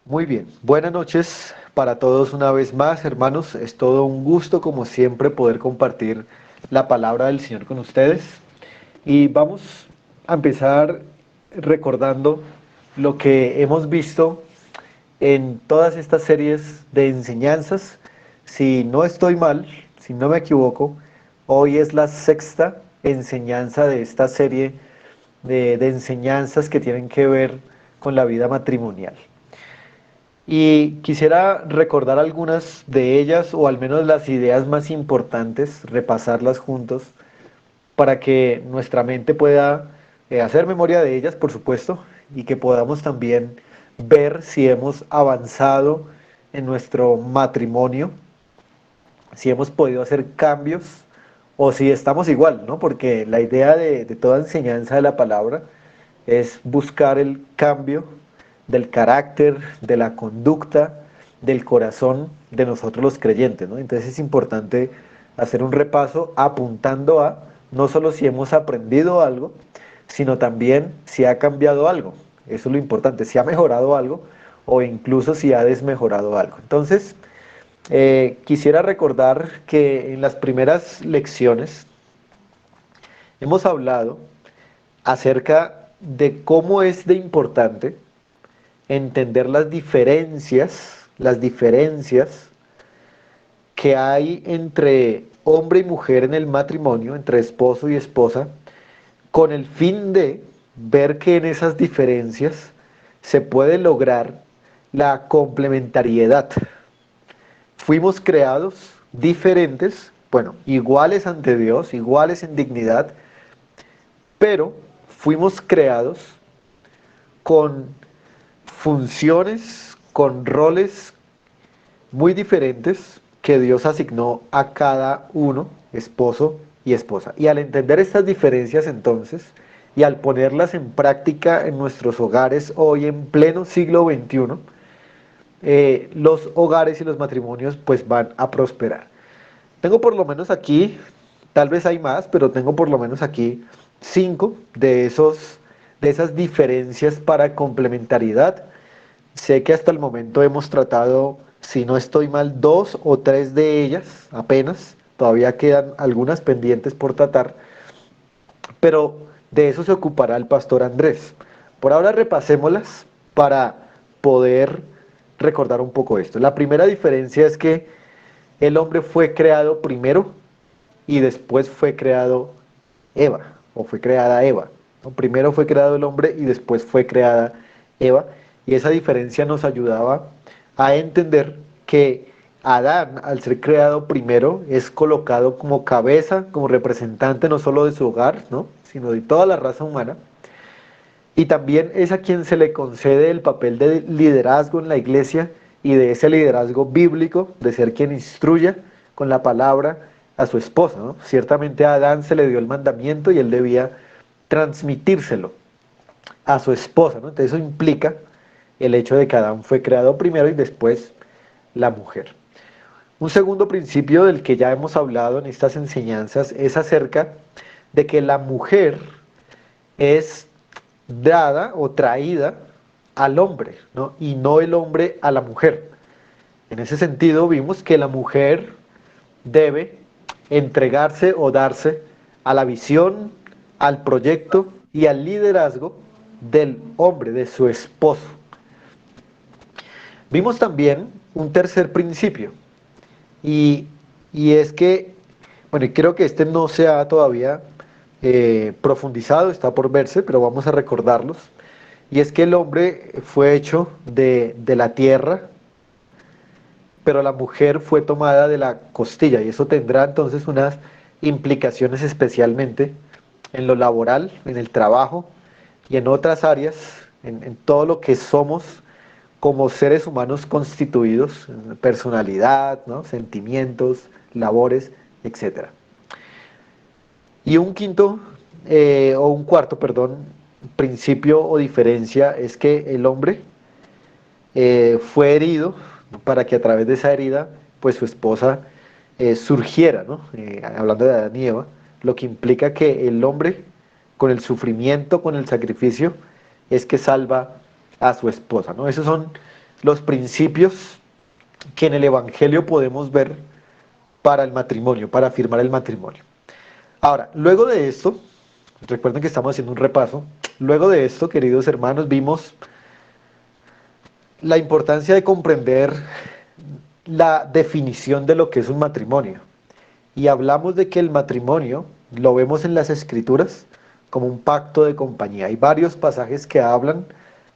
Muy bien, buenas noches para todos una vez más, hermanos. Es todo un gusto, como siempre, poder compartir la palabra del Señor con ustedes. Y vamos a empezar recordando lo que hemos visto en todas estas series de enseñanzas. Si no estoy mal, si no me equivoco, hoy es la sexta enseñanza de esta serie de enseñanzas que tienen que ver con la vida matrimonial. Y quisiera recordar algunas de ellas, o al menos las ideas más importantes, repasarlas juntos, para que nuestra mente pueda hacer memoria de ellas, por supuesto, y que podamos también ver si hemos avanzado en nuestro matrimonio, si hemos podido hacer cambios o si estamos igual, ¿no? Porque la idea de toda enseñanza de la palabra es buscar el cambio del carácter, de la conducta, del corazón de nosotros los creyentes, ¿no? Entonces es importante hacer un repaso apuntando a no solo si hemos aprendido algo, sino también si ha cambiado algo. Eso es lo importante, si ha mejorado algo o incluso si ha desmejorado algo. Entonces, quisiera recordar que en las primeras lecciones hemos hablado acerca de cómo es de importante entender las diferencias que hay entre hombre y mujer en el matrimonio, entre esposo y esposa, con el fin de ver que en esas diferencias se puede lograr la complementariedad. Fuimos creados diferentes, bueno, iguales ante Dios, iguales en dignidad, pero fuimos creados con funciones, con roles muy diferentes que Dios asignó a cada uno, esposo y esposa. Y al entender estas diferencias entonces, y al ponerlas en práctica en nuestros hogares hoy en pleno siglo XXI, los hogares y los matrimonios pues van a prosperar. Tengo por lo menos aquí, tal vez hay más, pero tengo por lo menos aquí 5 de esas diferencias para complementariedad. Sé que hasta el momento hemos tratado, si no estoy mal, 2 o 3 de ellas apenas. Todavía quedan algunas pendientes por tratar, pero de eso se ocupará el pastor Andrés. Por ahora repasémoslas para poder recordar un poco esto. La primera diferencia es que el hombre fue creado primero y después fue creado Eva, o fue creada Eva. ¿No? Primero fue creado el hombre y después fue creada Eva. Y esa diferencia nos ayudaba a entender que Adán, al ser creado primero, es colocado como cabeza, como representante no solo de su hogar, ¿no? Sino de toda la raza humana. Y también es a quien se le concede el papel de liderazgo en la iglesia y de ese liderazgo bíblico, de ser quien instruya con la palabra a su esposa, ¿no? Ciertamente a Adán se le dio el mandamiento y él debía transmitírselo a su esposa, ¿no? Entonces eso implica el hecho de que Adán fue creado primero y después la mujer. Un segundo principio del que ya hemos hablado en estas enseñanzas es acerca de que la mujer es dada o traída al hombre, ¿no? Y no el hombre a la mujer. En ese sentido, vimos que la mujer debe entregarse o darse a la visión, al proyecto y al liderazgo del hombre, de su esposo. Vimos también un tercer principio, y, y es que, bueno, y creo que este no se ha todavía profundizado, está por verse, pero vamos a recordarlos. Y es que el hombre fue hecho de la tierra, pero la mujer fue tomada de la costilla. Y eso tendrá entonces unas implicaciones especialmente en lo laboral, en el trabajo y en otras áreas, en todo lo que somos como seres humanos constituidos, personalidad, ¿no? Sentimientos, labores, etcétera. Y un quinto, o un cuarto, perdón, principio o diferencia es que el hombre fue herido para que a través de esa herida, pues su esposa surgiera, ¿no? Hablando de Adán y Eva, lo que implica que el hombre, con el sufrimiento, con el sacrificio, es que salva a su esposa, ¿no? Esos son los principios que en el Evangelio podemos ver para el matrimonio, para firmar el matrimonio. Ahora, luego de esto, recuerden que estamos haciendo un repaso, luego de esto, queridos hermanos, vimos la importancia de comprender la definición de lo que es un matrimonio. Y hablamos de que el matrimonio lo vemos en las escrituras como un pacto de compañía. Hay varios pasajes que hablan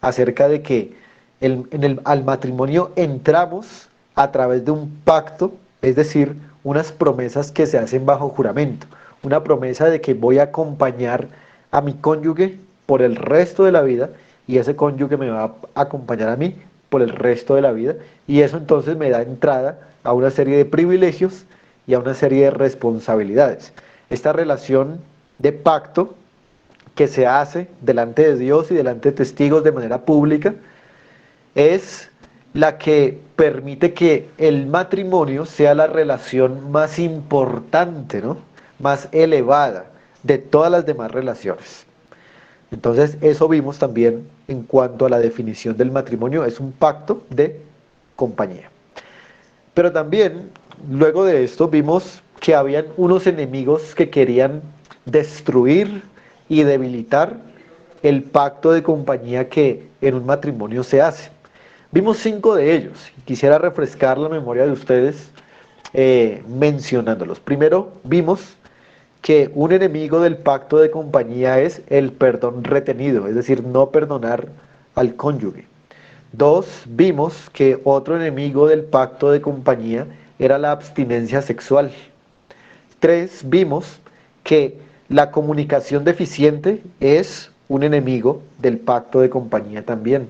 acerca de que al matrimonio entramos a través de un pacto, es decir, unas promesas que se hacen bajo juramento. Una promesa de que voy a acompañar a mi cónyuge por el resto de la vida y ese cónyuge me va a acompañar a mí por el resto de la vida y eso entonces me da entrada a una serie de privilegios y a una serie de responsabilidades. Esta relación de pacto que se hace delante de Dios y delante de testigos de manera pública es la que permite que el matrimonio sea la relación más importante, ¿no? Más elevada de todas las demás relaciones. Entonces, eso vimos también en cuanto a la definición del matrimonio, es un pacto de compañía. Pero también, luego de esto, vimos que habían unos enemigos que querían destruir y debilitar el pacto de compañía que en un matrimonio se hace. Vimos 5 de ellos. Quisiera refrescar la memoria de ustedes mencionándolos. Primero, vimos que un enemigo del pacto de compañía es el perdón retenido, es decir, no perdonar al cónyuge. 2, vimos que otro enemigo del pacto de compañía era la abstinencia sexual. 3, vimos que la comunicación deficiente es un enemigo del pacto de compañía también.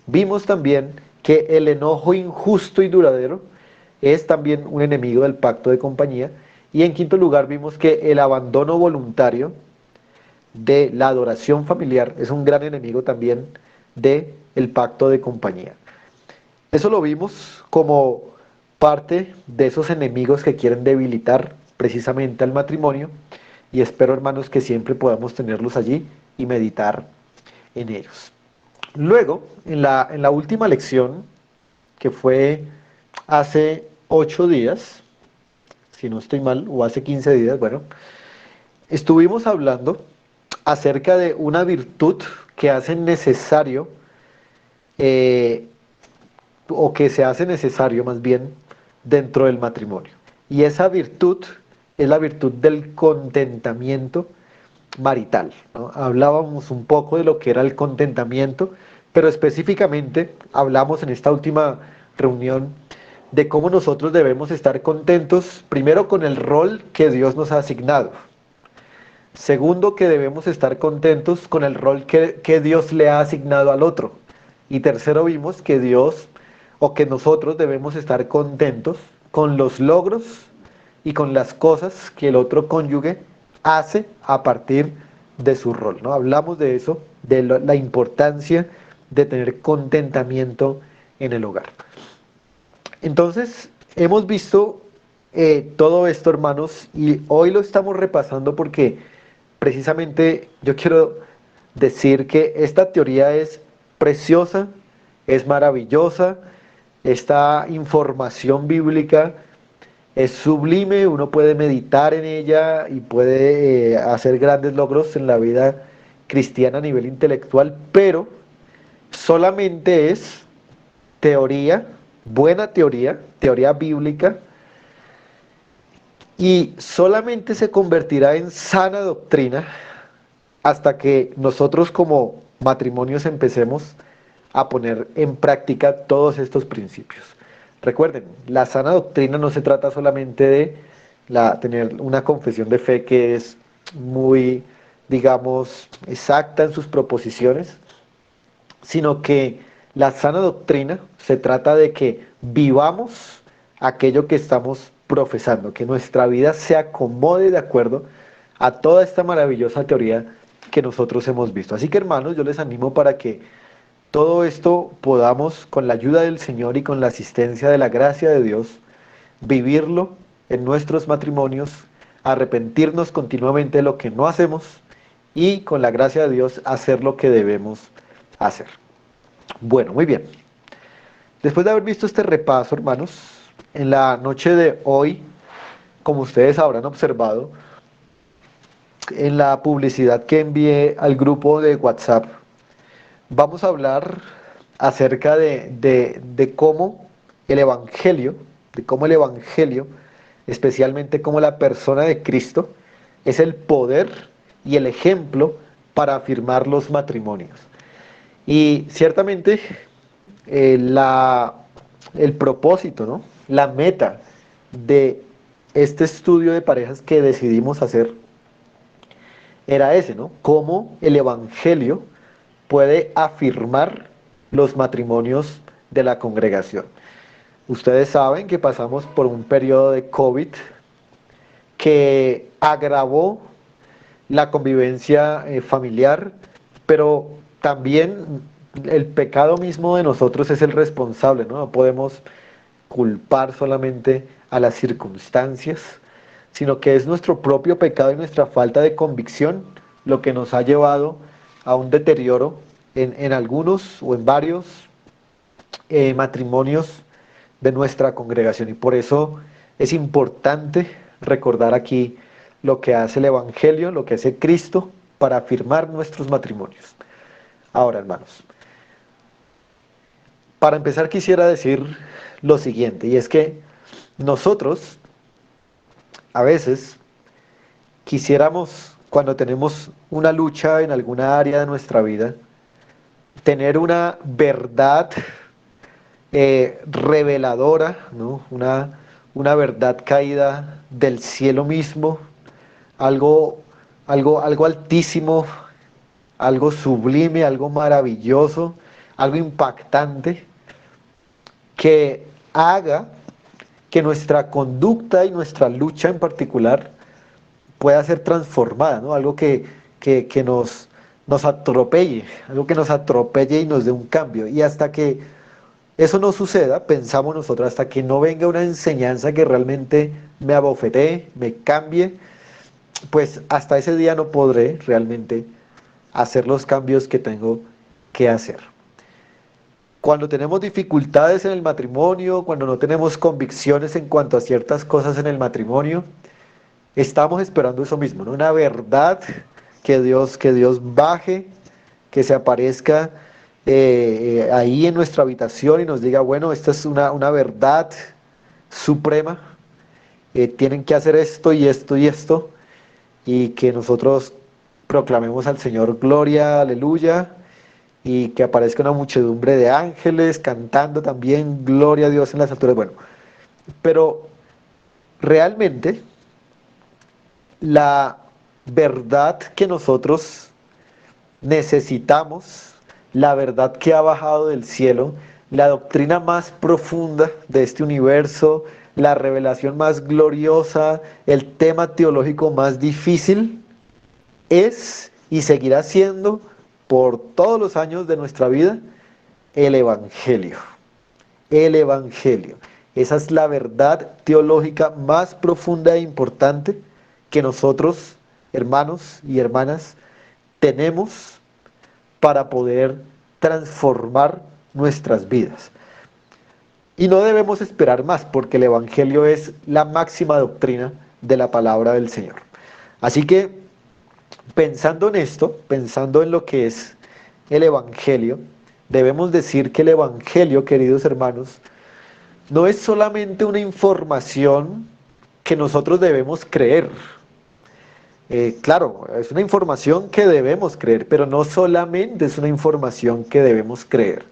Vimos también que el enojo injusto y duradero es también un enemigo del pacto de compañía. Y en quinto lugar vimos que el abandono voluntario de la adoración familiar es un gran enemigo también del pacto de compañía. Eso lo vimos como parte de esos enemigos que quieren debilitar precisamente al matrimonio y espero, hermanos, que siempre podamos tenerlos allí y meditar en ellos. Luego, en la última lección, que fue hace 8 días, si no estoy mal, o hace 15 días, bueno, estuvimos hablando acerca de una virtud que hace necesario, eh, o que se hace necesario más bien, dentro del matrimonio. Y esa virtud es la virtud del contentamiento marital, ¿no? Hablábamos un poco de lo que era el contentamiento, pero específicamente hablamos en esta última reunión de cómo nosotros debemos estar contentos, primero con el rol que Dios nos ha asignado. Segundo, que debemos estar contentos con el rol que Dios le ha asignado al otro. Y tercero, vimos que Dios o que nosotros debemos estar contentos con los logros y con las cosas que el otro cónyuge hace a partir de su rol, ¿no? Hablamos de eso, de la importancia de tener contentamiento en el hogar. Entonces, hemos visto todo esto, hermanos, y hoy lo estamos repasando porque precisamente yo quiero decir que esta teoría es preciosa, es maravillosa, esta información bíblica es sublime, uno puede meditar en ella y puede hacer grandes logros en la vida cristiana a nivel intelectual, pero solamente es teoría, buena teoría, teoría bíblica, y solamente se convertirá en sana doctrina hasta que nosotros como matrimonios empecemos a poner en práctica todos estos principios. Recuerden, la sana doctrina no se trata solamente de tener una confesión de fe que es muy, digamos, exacta en sus proposiciones, sino que la sana doctrina se trata de que vivamos aquello que estamos profesando, que nuestra vida se acomode de acuerdo a toda esta maravillosa teoría que nosotros hemos visto. Así que, hermanos, yo les animo para que todo esto podamos, con la ayuda del Señor y con la asistencia de la gracia de Dios, vivirlo en nuestros matrimonios, arrepentirnos continuamente de lo que no hacemos y con la gracia de Dios hacer lo que debemos hacer. Bueno, muy bien. Después de haber visto este repaso, hermanos, en la noche de hoy, como ustedes habrán observado, en la publicidad que envié al grupo de WhatsApp, vamos a hablar acerca de cómo el Evangelio, de cómo el Evangelio, especialmente como la persona de Cristo, es el poder y el ejemplo para afirmar los matrimonios. Y ciertamente el propósito, ¿no? La meta de este estudio de parejas que decidimos hacer era ese, ¿no? Cómo el Evangelio puede afirmar los matrimonios de la congregación. Ustedes saben que pasamos por un periodo de COVID que agravó la convivencia familiar, pero también el pecado mismo de nosotros es el responsable, ¿no? No podemos culpar solamente a las circunstancias, sino que es nuestro propio pecado y nuestra falta de convicción lo que nos ha llevado a un deterioro en algunos o en varios matrimonios de nuestra congregación. Y por eso es importante recordar aquí lo que hace el Evangelio, lo que hace Cristo para afirmar nuestros matrimonios. Ahora, hermanos, para empezar quisiera decir lo siguiente, y es que nosotros a veces quisiéramos, cuando tenemos una lucha en alguna área de nuestra vida, tener una verdad reveladora, ¿no? Una verdad caída del cielo mismo, algo, algo altísimo, algo sublime, algo maravilloso, algo impactante, que haga que nuestra conducta y nuestra lucha en particular pueda ser transformada, ¿no? Algo que nos atropelle, algo que nos atropelle y nos dé un cambio. Y hasta que eso no suceda, pensamos nosotros, hasta que no venga una enseñanza que realmente me abofetee, me cambie, pues hasta ese día no podré realmente hacer los cambios que tengo que hacer. Cuando tenemos dificultades en el matrimonio, cuando no tenemos convicciones en cuanto a ciertas cosas en el matrimonio, estamos esperando eso mismo, ¿no? Una verdad que Dios baje, que se aparezca ahí en nuestra habitación y nos diga, bueno, esta es una verdad suprema, tienen que hacer esto y esto y esto, y que nosotros proclamemos al Señor gloria, aleluya, y que aparezca una muchedumbre de ángeles cantando también gloria a Dios en las alturas. Bueno, pero realmente la verdad que nosotros necesitamos, la verdad que ha bajado del cielo, la doctrina más profunda de este universo, la revelación más gloriosa, el tema teológico más difícil, es y seguirá siendo por todos los años de nuestra vida el Evangelio. El Evangelio. Esa es la verdad teológica más profunda e importante que nosotros, hermanos y hermanas, tenemos para poder transformar nuestras vidas. Y no debemos esperar más, porque el Evangelio es la máxima doctrina de la palabra del Señor. Así que, pensando en esto, pensando en lo que es el Evangelio, debemos decir que el Evangelio, queridos hermanos, no es solamente una información que nosotros debemos creer. Claro, es una información que debemos creer, pero no solamente es una información que debemos creer.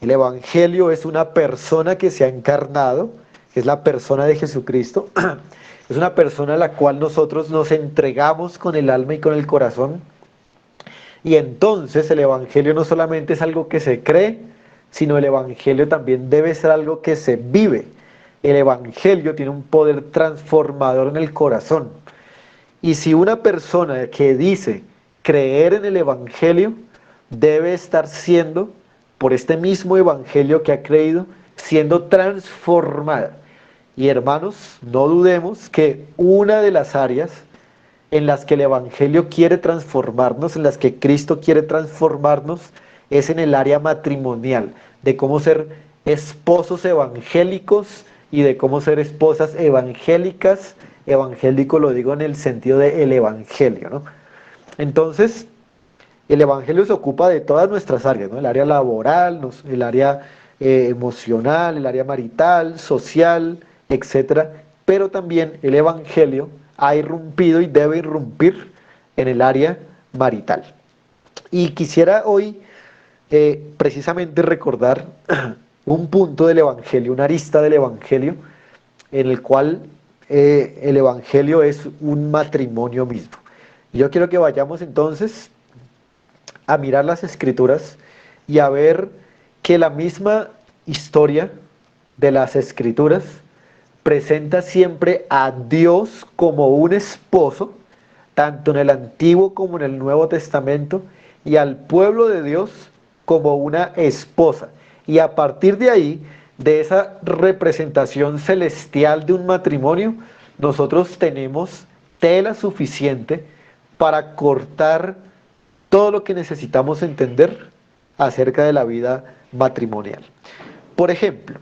El Evangelio es una persona que se ha encarnado, que es la persona de Jesucristo. Es una persona a la cual nosotros nos entregamos con el alma y con el corazón. Y entonces el Evangelio no solamente es algo que se cree, sino el Evangelio también debe ser algo que se vive. El Evangelio tiene un poder transformador en el corazón. Y si una persona que dice creer en el Evangelio, debe estar siendo, por este mismo Evangelio que ha creído, siendo transformada. Y hermanos, no dudemos que una de las áreas en las que el Evangelio quiere transformarnos, en las que Cristo quiere transformarnos, es en el área matrimonial, de cómo ser esposos evangélicos y de cómo ser esposas evangélicas. Evangélico lo digo en el sentido de el evangelio, ¿no? Entonces, el evangelio se ocupa de todas nuestras áreas, ¿no? El área laboral, el área emocional, el área marital, social, etcétera. Pero también el evangelio ha irrumpido y debe irrumpir en el área marital. Y quisiera hoy precisamente recordar un punto del Evangelio, una arista del Evangelio, en el cual el Evangelio es un matrimonio mismo. Yo quiero que vayamos entonces a mirar las Escrituras y a ver que la misma historia de las Escrituras presenta siempre a Dios como un esposo, tanto en el Antiguo como en el Nuevo Testamento, y al pueblo de Dios como una esposa. Y a partir de ahí, de esa representación celestial de un matrimonio, nosotros tenemos tela suficiente para cortar todo lo que necesitamos entender acerca de la vida matrimonial. Por ejemplo,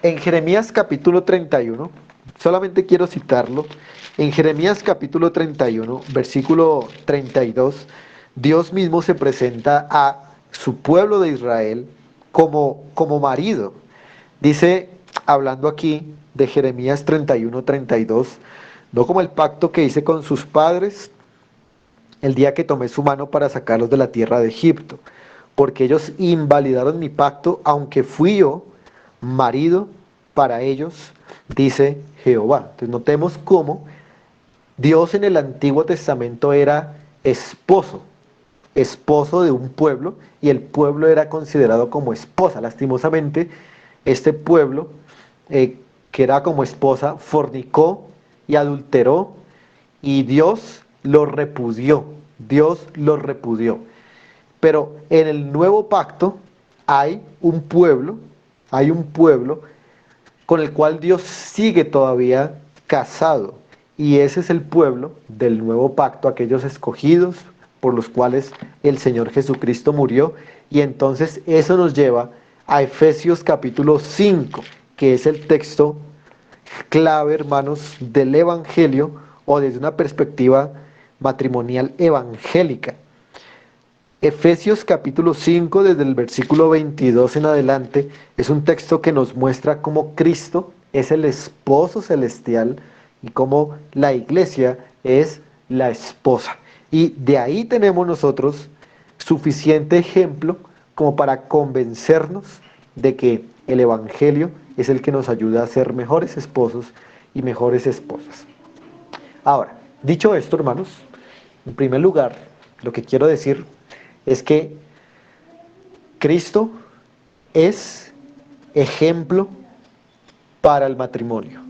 en Jeremías capítulo 31, solamente quiero citarlo, en Jeremías capítulo 31, versículo 32, Dios mismo se presenta a su pueblo de Israel como marido. Dice, hablando aquí de Jeremías 31, 32, no como el pacto que hice con sus padres el día que tomé su mano para sacarlos de la tierra de Egipto, porque ellos invalidaron mi pacto, aunque fui yo marido para ellos, dice Jehová. Entonces notemos cómo Dios en el Antiguo Testamento era esposo, esposo de un pueblo, y el pueblo era considerado como esposa. Lastimosamente, este pueblo, que era como esposa, fornicó y adulteró, y Dios lo repudió. Dios lo repudió. Pero en el nuevo pacto hay un pueblo con el cual Dios sigue todavía casado. Y ese es el pueblo del nuevo pacto, aquellos escogidos por los cuales el Señor Jesucristo murió. Y entonces eso nos lleva a Efesios capítulo 5, que es el texto clave, hermanos, del Evangelio o desde una perspectiva matrimonial evangélica. Efesios capítulo 5, desde el versículo 22 en adelante, es un texto que nos muestra cómo Cristo es el esposo celestial y cómo la iglesia es la esposa. Y de ahí tenemos nosotros suficiente ejemplo como para convencernos de que el Evangelio es el que nos ayuda a ser mejores esposos y mejores esposas. Ahora, dicho esto, hermanos, en primer lugar, lo que quiero decir es que Cristo es ejemplo para el matrimonio,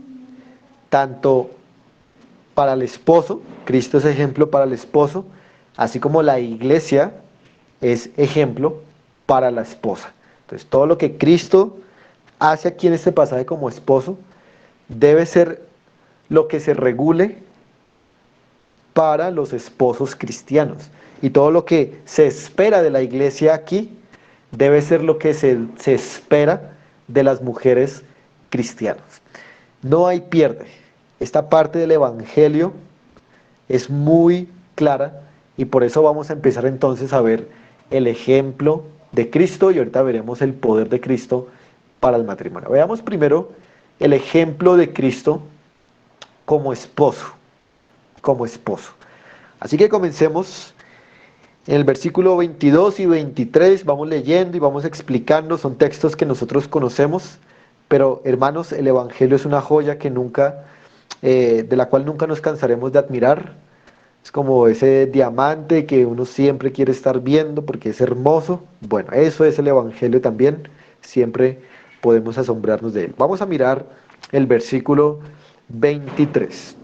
tanto para el esposo, Cristo es ejemplo para el esposo, así como la iglesia es ejemplo para la esposa. Entonces, todo lo que Cristo hace aquí en este pasaje como esposo debe ser lo que se regule para los esposos cristianos. Y todo lo que se espera de la iglesia aquí debe ser lo que se espera de las mujeres cristianas. No hay pierde. Esta parte del Evangelio es muy clara y por eso vamos a empezar entonces a ver el ejemplo de Cristo y ahorita veremos el poder de Cristo para el matrimonio. Veamos primero el ejemplo de Cristo como esposo, como esposo. Así que comencemos en el versículo 22 y 23, vamos leyendo y vamos explicando, son textos que nosotros conocemos, pero hermanos, el Evangelio es una joya que nunca, de la cual nunca nos cansaremos de admirar. Es como ese diamante que uno siempre quiere estar viendo porque es hermoso. Bueno, eso es el Evangelio también, siempre podemos asombrarnos de él. Vamos a mirar el versículo 23.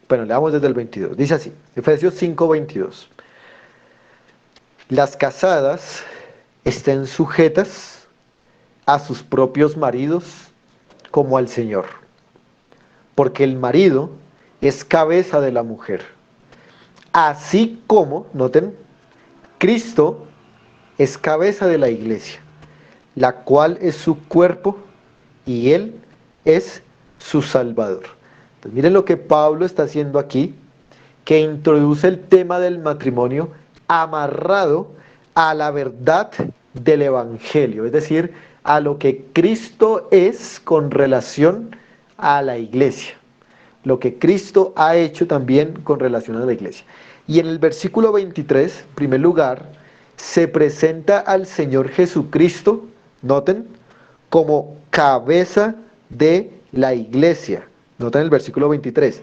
Bueno, leamos desde el 22. Dice así, Efesios 5:22. Las casadas estén sujetas a sus propios maridos como al Señor, porque el marido es cabeza de la mujer, así como, noten, Cristo es cabeza de la iglesia, la cual es su cuerpo y Él es su Salvador. Entonces, miren lo que Pablo está haciendo aquí, que introduce el tema del matrimonio amarrado a la verdad del Evangelio, es decir, a lo que Cristo es con relación a la iglesia, lo que Cristo ha hecho también con relación a la iglesia. Y en el versículo 23, en primer lugar, se presenta al Señor Jesucristo, noten, como cabeza de la iglesia. Noten el versículo 23.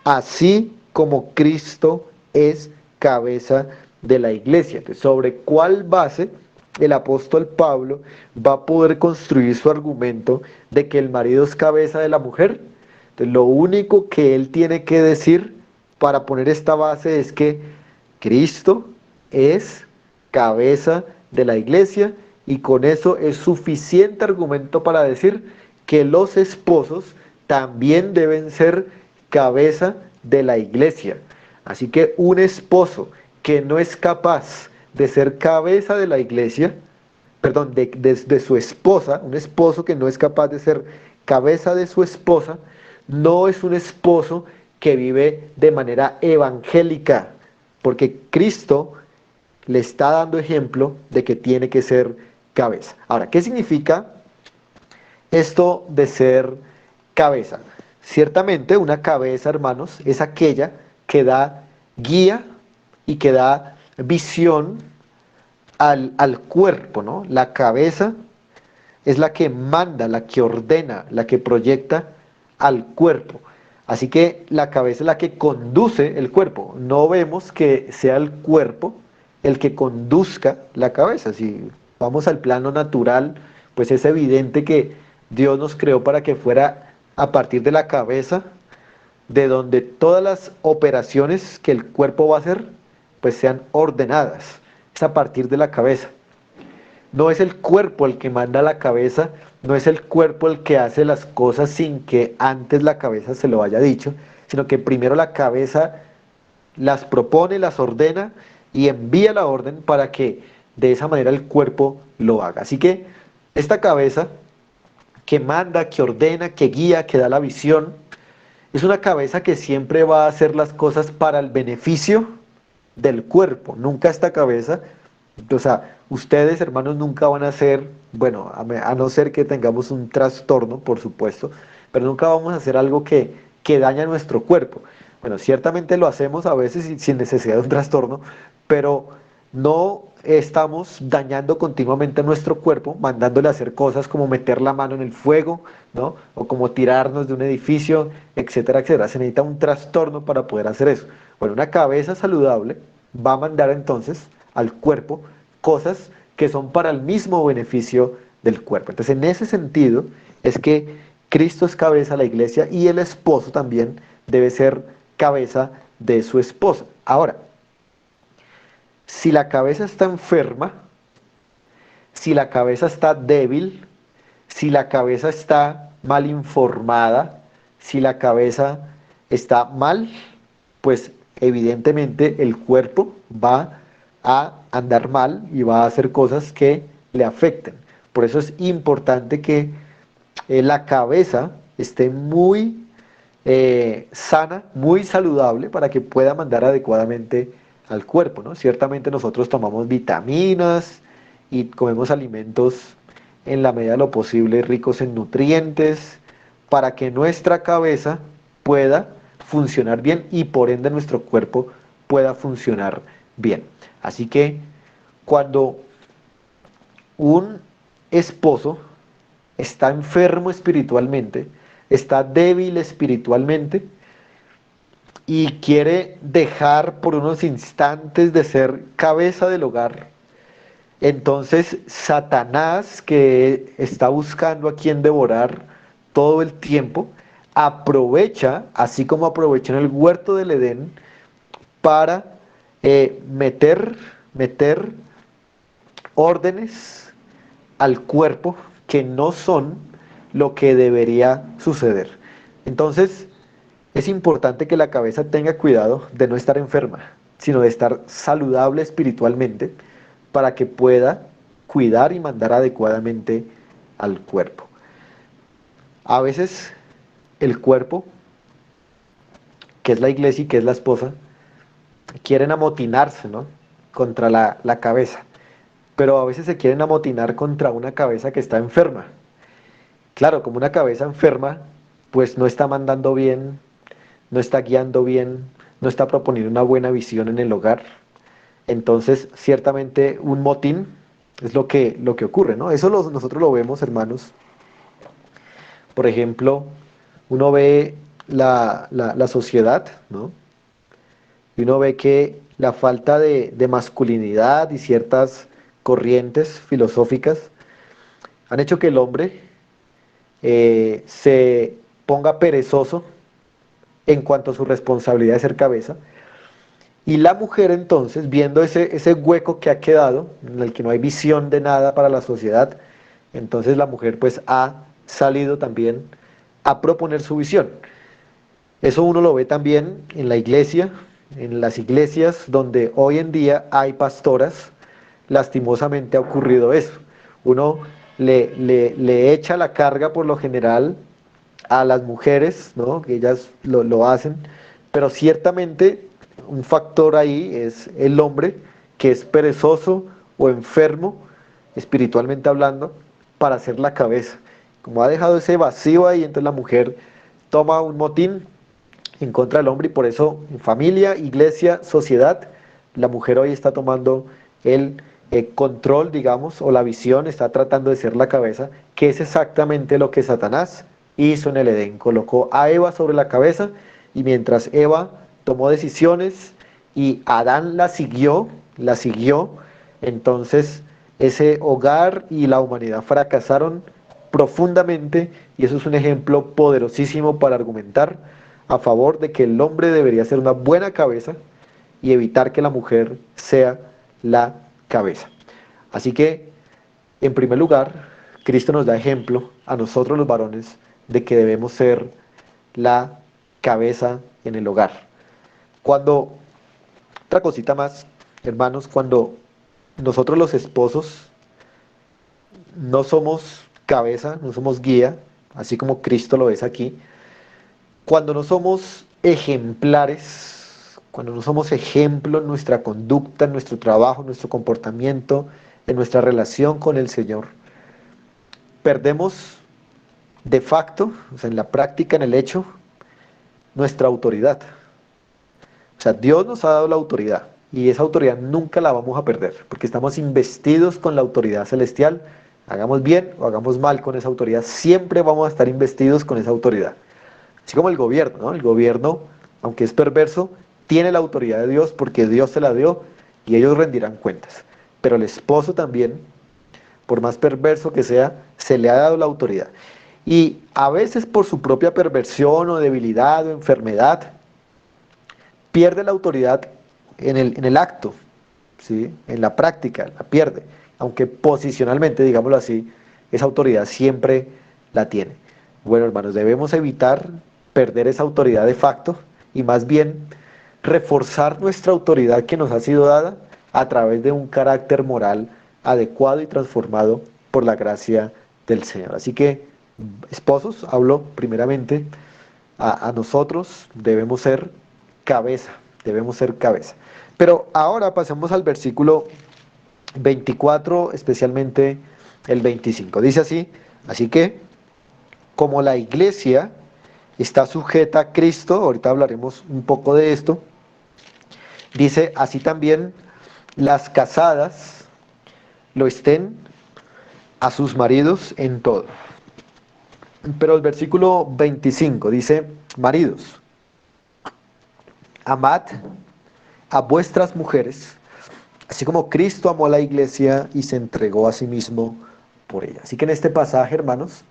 Así como Cristo es cabeza de la iglesia. Entonces, ¿sobre cuál base el apóstol Pablo va a poder construir su argumento de que el marido es cabeza de la mujer? Entonces, lo único que él tiene que decir para poner esta base es que Cristo es cabeza de la iglesia, y con eso es suficiente argumento para decir que los esposos también deben ser cabeza de la iglesia. Así que un esposo que no es capaz de ser cabeza de la iglesia, perdón, de su esposa, un esposo que no es capaz de ser cabeza de su esposa, no es un esposo que vive de manera evangélica, porque Cristo le está dando ejemplo de que tiene que ser cabeza. Ahora, ¿qué significa esto de ser cabeza? Ciertamente una cabeza, hermanos, es aquella que da guía y que da visión al cuerpo, ¿no? La cabeza es la que manda, la que ordena, la que proyecta al cuerpo. Así que la cabeza es la que conduce el cuerpo. No vemos que sea el cuerpo el que conduzca la cabeza. Si vamos al plano natural, pues es evidente que Dios nos creó para que fuera a partir de la cabeza, de donde todas las operaciones que el cuerpo va a hacer, pues sean ordenadas. Es a partir de la cabeza. No es el cuerpo el que manda a la cabeza, no es el cuerpo el que hace las cosas sin que antes la cabeza se lo haya dicho, sino que primero la cabeza las propone, las ordena y envía la orden para que de esa manera el cuerpo lo haga. Así que esta cabeza que manda, que ordena, que guía, que da la visión, es una cabeza que siempre va a hacer las cosas para el beneficio del cuerpo. Nunca esta cabeza, o sea, ustedes, hermanos, nunca van a ser, bueno, a no ser que tengamos un trastorno, por supuesto, pero nunca vamos a hacer algo que daña nuestro cuerpo. Bueno, ciertamente lo hacemos a veces sin necesidad de un trastorno, pero no estamos dañando continuamente nuestro cuerpo, mandándole a hacer cosas como meter la mano en el fuego, ¿no? O como tirarnos de un edificio, etcétera, etcétera. Se necesita un trastorno para poder hacer eso. Bueno, una cabeza saludable va a mandar entonces al cuerpo cosas que son para el mismo beneficio del cuerpo. Entonces, en ese sentido, es que Cristo es cabeza de la iglesia y el esposo también debe ser cabeza de su esposa. Ahora, si la cabeza está enferma, si la cabeza está débil, si la cabeza está mal informada, si la cabeza está mal, pues evidentemente el cuerpo va a andar mal y va a hacer cosas que le afecten. Por eso es importante que la cabeza esté muy sana, muy saludable para que pueda mandar adecuadamente al cuerpo, ¿no? Ciertamente nosotros tomamos vitaminas y comemos alimentos en la medida de lo posible ricos en nutrientes para que nuestra cabeza pueda funcionar bien y por ende nuestro cuerpo pueda funcionar bien. Así que cuando un esposo está enfermo espiritualmente, está débil espiritualmente y quiere dejar por unos instantes de ser cabeza del hogar, entonces Satanás, que está buscando a quien devorar todo el tiempo, aprovecha, así como aprovechó en el huerto del Edén, para meter órdenes al cuerpo que no son lo que debería suceder. Entonces, es importante que la cabeza tenga cuidado de no estar enferma, sino de estar saludable espiritualmente para que pueda cuidar y mandar adecuadamente al cuerpo. A veces el cuerpo, que es la iglesia y que es la esposa, quieren amotinarse, ¿no?, contra la cabeza, pero a veces se quieren amotinar contra una cabeza que está enferma. Claro, como una cabeza enferma, pues no está mandando bien, no está guiando bien, no está proponiendo una buena visión en el hogar. Entonces, ciertamente un motín es lo que ocurre, ¿no? Eso nosotros lo vemos, hermanos. Por ejemplo, uno ve la sociedad, ¿no? Y uno ve que la falta de masculinidad y ciertas corrientes filosóficas han hecho que el hombre se ponga perezoso en cuanto a su responsabilidad de ser cabeza. Y la mujer entonces, viendo ese hueco que ha quedado, en el que no hay visión de nada para la sociedad, entonces la mujer pues ha salido también a proponer su visión. Eso uno lo ve también en la iglesia, en las iglesias donde hoy en día hay pastoras, lastimosamente ha ocurrido eso. Uno le echa la carga por lo general a las mujeres, ¿no?, que ellas lo hacen, pero ciertamente un factor ahí es el hombre que es perezoso o enfermo, espiritualmente hablando, para ser la cabeza. Como ha dejado ese vacío ahí, entonces la mujer toma un motín en contra del hombre y por eso en familia, iglesia, sociedad, la mujer hoy está tomando el control, digamos, o la visión, está tratando de ser la cabeza, que es exactamente lo que Satanás hizo en el Edén. Colocó a Eva sobre la cabeza y mientras Eva tomó decisiones y Adán la siguió, entonces ese hogar y la humanidad fracasaron profundamente y eso es un ejemplo poderosísimo para argumentar a favor de que el hombre debería ser una buena cabeza y evitar que la mujer sea la cabeza. Así que, en primer lugar, Cristo nos da ejemplo a nosotros los varones de que debemos ser la cabeza en el hogar. Cuando, otra cosita más, hermanos, cuando nosotros los esposos no somos cabeza, no somos guía, así como Cristo lo es aquí, cuando no somos ejemplares, cuando no somos ejemplo en nuestra conducta, en nuestro trabajo, en nuestro comportamiento, en nuestra relación con el Señor, perdemos de facto, o sea, en la práctica, en el hecho, nuestra autoridad. O sea, Dios nos ha dado la autoridad y esa autoridad nunca la vamos a perder, porque estamos investidos con la autoridad celestial. Hagamos bien o hagamos mal con esa autoridad, siempre vamos a estar investidos con esa autoridad. Así como el gobierno, ¿no? El gobierno, aunque es perverso, tiene la autoridad de Dios porque Dios se la dio y ellos rendirán cuentas. Pero el esposo también, por más perverso que sea, se le ha dado la autoridad. Y a veces por su propia perversión o debilidad o enfermedad, pierde la autoridad en el acto, ¿sí?, en la práctica, la pierde. Aunque posicionalmente, digámoslo así, esa autoridad siempre la tiene. Bueno, hermanos, debemos evitar perder esa autoridad de facto y más bien reforzar nuestra autoridad que nos ha sido dada a través de un carácter moral adecuado y transformado por la gracia del Señor. Así que, esposos, hablo primeramente a nosotros, debemos ser cabeza. Pero ahora pasemos al versículo 24, especialmente el 25. Dice así, así que como la iglesia está sujeta a Cristo, ahorita hablaremos un poco de esto, dice así también las casadas lo estén a sus maridos en todo. Pero el versículo 25 dice, maridos, amad a vuestras mujeres, así como Cristo amó a la iglesia y se entregó a sí mismo por ella. Así que en este pasaje, hermanos,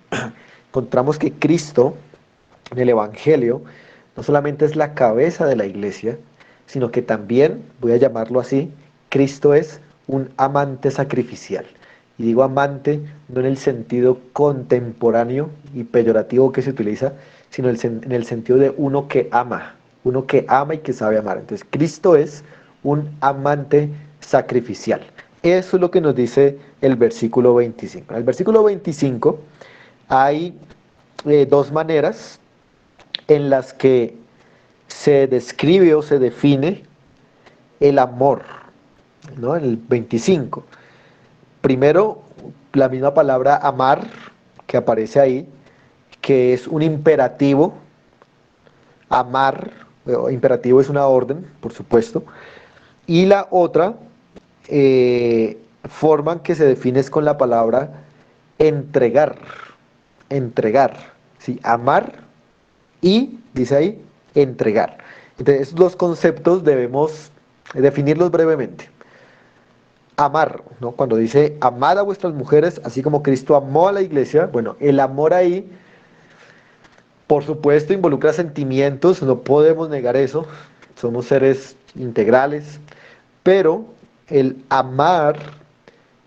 encontramos que Cristo, en el Evangelio, no solamente es la cabeza de la iglesia, sino que también, voy a llamarlo así, Cristo es un amante sacrificial. Y digo amante no en el sentido contemporáneo y peyorativo que se utiliza, sino en el sentido de uno que ama y que sabe amar. Entonces, Cristo es un amante sacrificial. Eso es lo que nos dice el versículo 25. En el versículo 25 hay dos maneras en las que se describe o se define el amor, ¿no? En el 25. Primero, la misma palabra amar que aparece ahí, que es un imperativo. Amar, imperativo es una orden, por supuesto. Y la otra forma que se define es con la palabra entregar. Entregar. ¿Sí? Amar y, dice ahí, entregar. Entonces, estos dos conceptos debemos definirlos brevemente. Amar, ¿no? Cuando dice amad a vuestras mujeres, así como Cristo amó a la iglesia, bueno, el amor ahí, por supuesto, involucra sentimientos, no podemos negar eso, somos seres integrales, pero el amar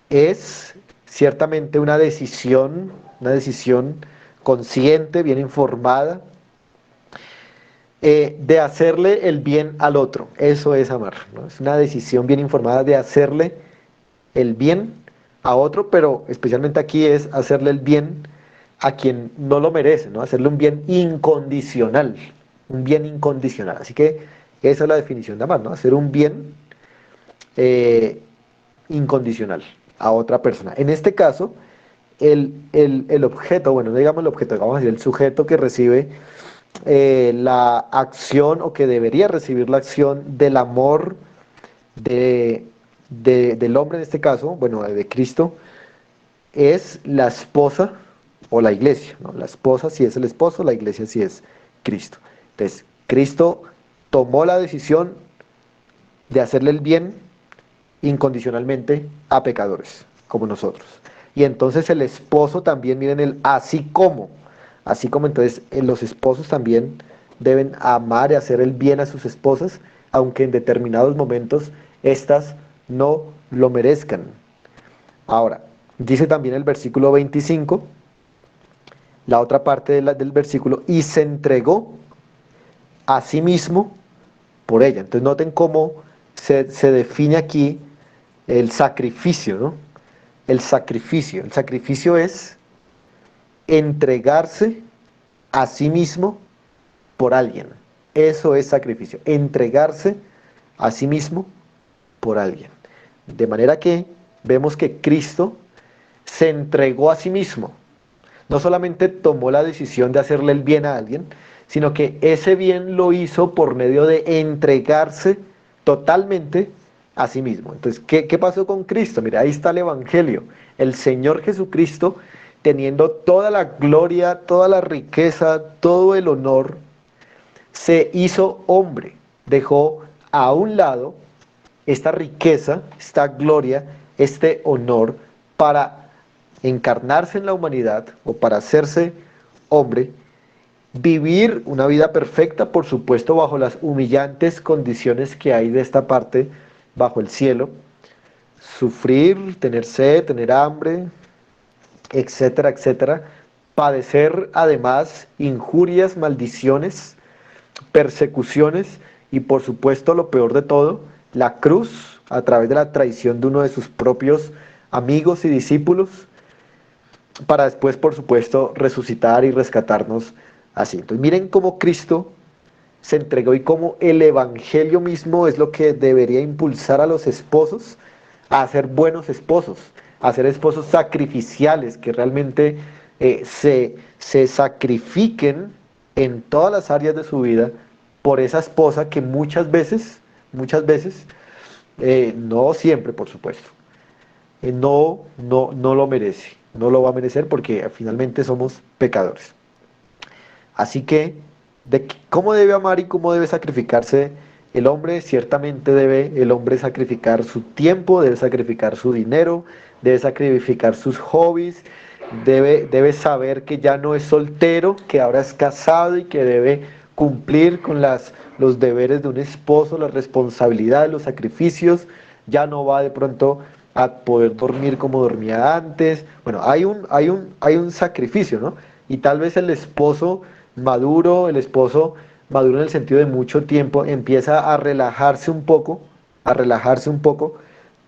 es ciertamente una decisión consciente, bien informada, de hacerle el bien al otro. Eso es amar, ¿no? Es una decisión bien informada de hacerle el bien a otro, pero especialmente aquí es hacerle el bien a quien no lo merece, ¿no? Hacerle un bien incondicional. Así que esa es la definición de amar, ¿no? Hacer un bien eh, incondicional a otra persona. En este caso, el objeto, bueno, no digamos el objeto, vamos a decir el sujeto que recibe la acción o que debería recibir la acción del amor de, del hombre en este caso, bueno, de Cristo, es la esposa o la iglesia, ¿no? La esposa si es el esposo, la iglesia si es Cristo. Entonces, Cristo tomó la decisión de hacerle el bien incondicionalmente a pecadores como nosotros. Y entonces el esposo también, miren el así como entonces los esposos también deben amar y hacer el bien a sus esposas, aunque en determinados momentos éstas no lo merezcan. Ahora, dice también el versículo 25, la otra parte del versículo, y se entregó a sí mismo por ella. Entonces noten cómo se define aquí el sacrificio, ¿no? El sacrificio. El sacrificio es entregarse a sí mismo por alguien. Eso es sacrificio. Entregarse a sí mismo por alguien. De manera que vemos que Cristo se entregó a sí mismo. No solamente tomó la decisión de hacerle el bien a alguien, sino que ese bien lo hizo por medio de entregarse totalmente a sí mismo. Entonces, ¿qué pasó con Cristo? Mira, ahí está el Evangelio. El Señor Jesucristo, teniendo toda la gloria, toda la riqueza, todo el honor, se hizo hombre. Dejó a un lado esta riqueza, esta gloria, este honor para encarnarse en la humanidad o para hacerse hombre, vivir una vida perfecta, por supuesto, bajo las humillantes condiciones que hay de esta parte, bajo el cielo, sufrir, tener sed, tener hambre, etcétera, etcétera, padecer además injurias, maldiciones, persecuciones y por supuesto lo peor de todo, la cruz a través de la traición de uno de sus propios amigos y discípulos, para después por supuesto resucitar y rescatarnos así. Entonces miren cómo Cristo se entregó y cómo el Evangelio mismo es lo que debería impulsar a los esposos a ser buenos esposos, a ser esposos sacrificiales, que realmente se sacrifiquen en todas las áreas de su vida por esa esposa que muchas veces, no siempre, por supuesto, no lo merece, no lo va a merecer porque finalmente somos pecadores. Así que, ¿cómo debe amar y cómo debe sacrificarse el hombre? Ciertamente debe el hombre sacrificar su tiempo, debe sacrificar su dinero, debe sacrificar sus hobbies, debe saber que ya no es soltero, que ahora es casado y que debe cumplir con los deberes de un esposo, las responsabilidades, los sacrificios. Ya no va de pronto a poder dormir como dormía antes. Bueno, hay un sacrificio, ¿no? Y tal vez el esposo maduro en el sentido de mucho tiempo, empieza a relajarse un poco,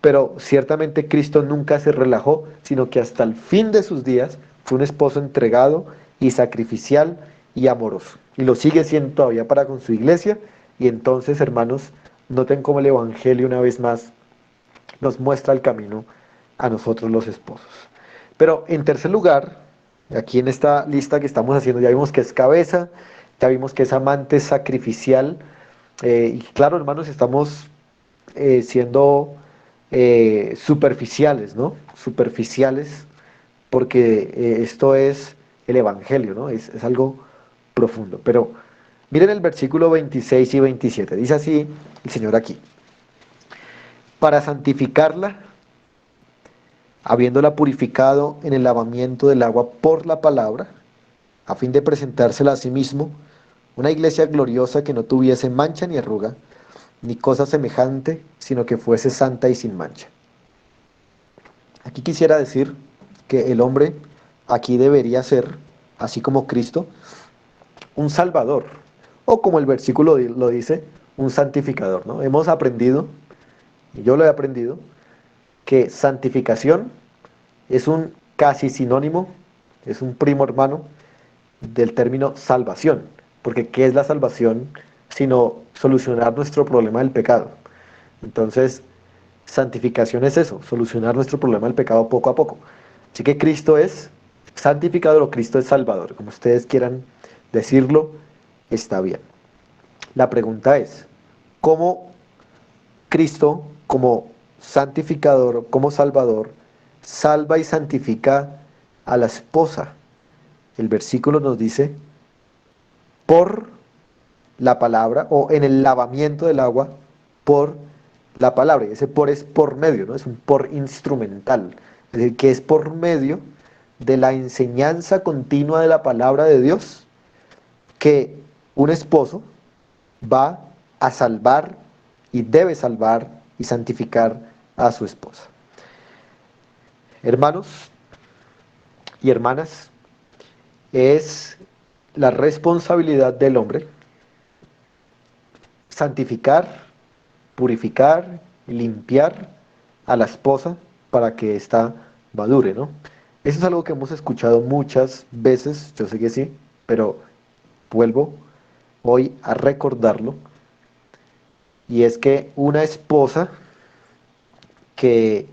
Pero ciertamente Cristo nunca se relajó, sino que hasta el fin de sus días fue un esposo entregado y sacrificial y amoroso. Y lo sigue siendo todavía para con su iglesia. Y entonces, hermanos, noten cómo el Evangelio una vez más nos muestra el camino a nosotros los esposos. Pero en tercer lugar, aquí en esta lista que estamos haciendo, ya vimos que es cabeza, ya vimos que es amante sacrificial. Y claro, hermanos, estamos siendo superficiales, ¿no? Superficiales, porque esto es el Evangelio, ¿no? Es algo profundo. Pero miren el versículo 26 y 27. Dice así el Señor aquí. Para santificarla, habiéndola purificado en el lavamiento del agua por la palabra, a fin de presentársela a sí mismo, una iglesia gloriosa que no tuviese mancha ni arruga, ni cosa semejante, sino que fuese santa y sin mancha. Aquí quisiera decir que el hombre aquí debería ser, así como Cristo, un salvador, o como el versículo lo dice, un santificador, ¿no? Hemos aprendido, y yo lo he aprendido, que santificación es un casi sinónimo, es un primo hermano del término salvación, porque ¿qué es la salvación sino solucionar nuestro problema del pecado? Entonces, santificación es eso, solucionar nuestro problema del pecado poco a poco. Así que Cristo es santificador o Cristo es salvador, como ustedes quieran decirlo, está bien. La pregunta es, ¿cómo Cristo, como santificador, como salvador, salva y santifica a la esposa? El versículo nos dice, por la palabra o en el lavamiento del agua por la palabra. Y ese por es por medio, ¿no? Es un por instrumental. Es decir, que es por medio de la enseñanza continua de la palabra de Dios que un esposo va a salvar y debe salvar y santificar a su esposa. Hermanos y hermanas, es la responsabilidad del hombre santificar, purificar, limpiar a la esposa para que ésta madure, ¿no? Eso es algo que hemos escuchado muchas veces, yo sé que sí, pero vuelvo hoy a recordarlo, y es que una esposa que,